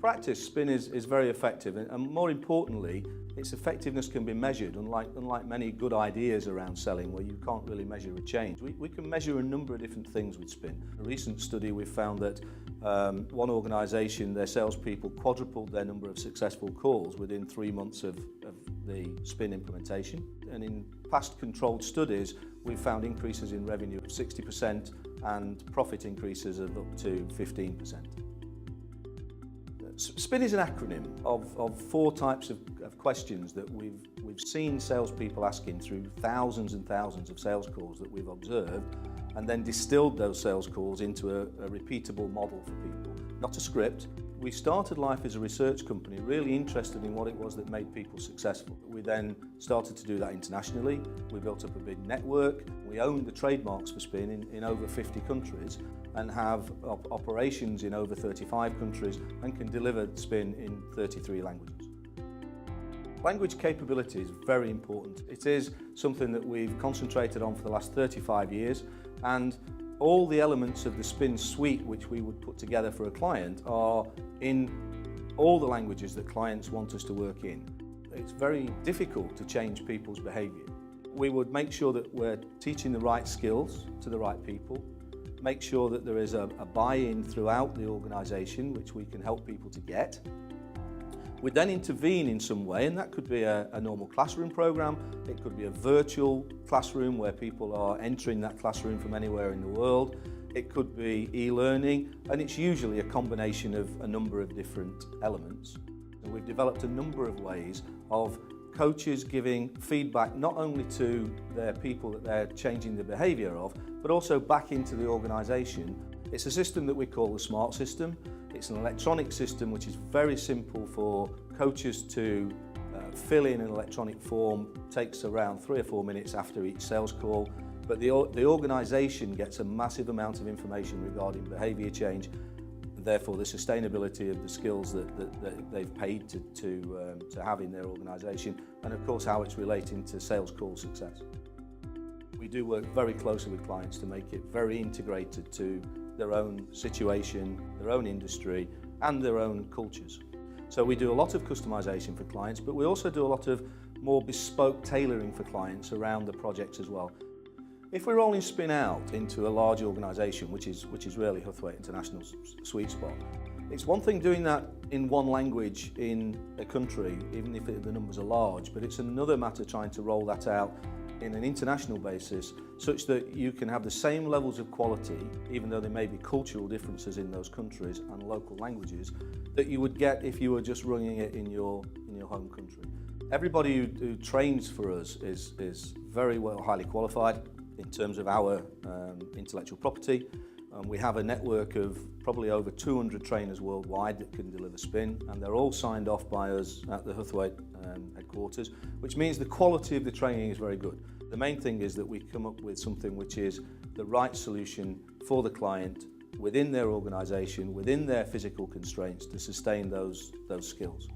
practice, spin is very effective, and more importantly, its effectiveness can be measured, unlike many good ideas around selling where you can't really measure a change. We can measure a number of different things with spin. In a recent study we found that one organisation, their salespeople quadrupled their number of successful calls within 3 months of the spin implementation. And in past controlled studies we've found increases in revenue of 60% and profit increases of up to 15%. Spin is an acronym of 4 types of questions that we've seen salespeople asking through thousands and thousands of sales calls that we've observed, and then distilled those sales calls into a repeatable model for people, not a script. We started life as a research company, really interested in what it was that made people successful. We then started to do that internationally. We built up a big network. We own the trademarks for spin in over 50 countries and have operations in over 35 countries and can deliver spin in 33 languages. Language capability is very important. It is something that we've concentrated on for the last 35 years, and all the elements of the spin suite which we would put together for a client are in all the languages that clients want us to work in. It's very difficult to change people's behaviour. We would make sure that we're teaching the right skills to the right people, make sure that there is a buy-in throughout the organisation which we can help people to get. We'd then intervene in some way, and that could be a normal classroom program, it could be a virtual classroom where people are entering that classroom from anywhere in the world, it could be e-learning, and it's usually a combination of a number of different elements. And we've developed a number of ways of coaches giving feedback not only to their people that they're changing the behaviour of, but also back into the organisation. It's a system that we call the SMART system. It's an electronic system which is very simple for coaches to fill in an electronic form. It takes around 3 or 4 minutes after each sales call, but the organisation gets a massive amount of information regarding behaviour change, therefore the sustainability of the skills that they've paid to have in their organisation, and of course how it's relating to sales call success. We do work very closely with clients to make it very integrated to their own situation, their own industry and their own cultures. So we do a lot of customisation for clients, but we also do a lot of more bespoke tailoring for clients around the projects as well. If we're rolling spin out into a large organisation, which is really Huthwaite International's sweet spot, it's one thing doing that in one language in a country, even if the numbers are large, but it's another matter trying to roll that out in an international basis such that you can have the same levels of quality, even though there may be cultural differences in those countries and local languages, that you would get if you were just running it in your home country. Everybody who trains for us is very well highly qualified in terms of our intellectual property. We have a network of probably over 200 trainers worldwide that can deliver spin, and they're all signed off by us at the Huthwaite headquarters, which means the quality of the training is very good. The main thing is that we come up with something which is the right solution for the client within their organisation, within their physical constraints to sustain those skills.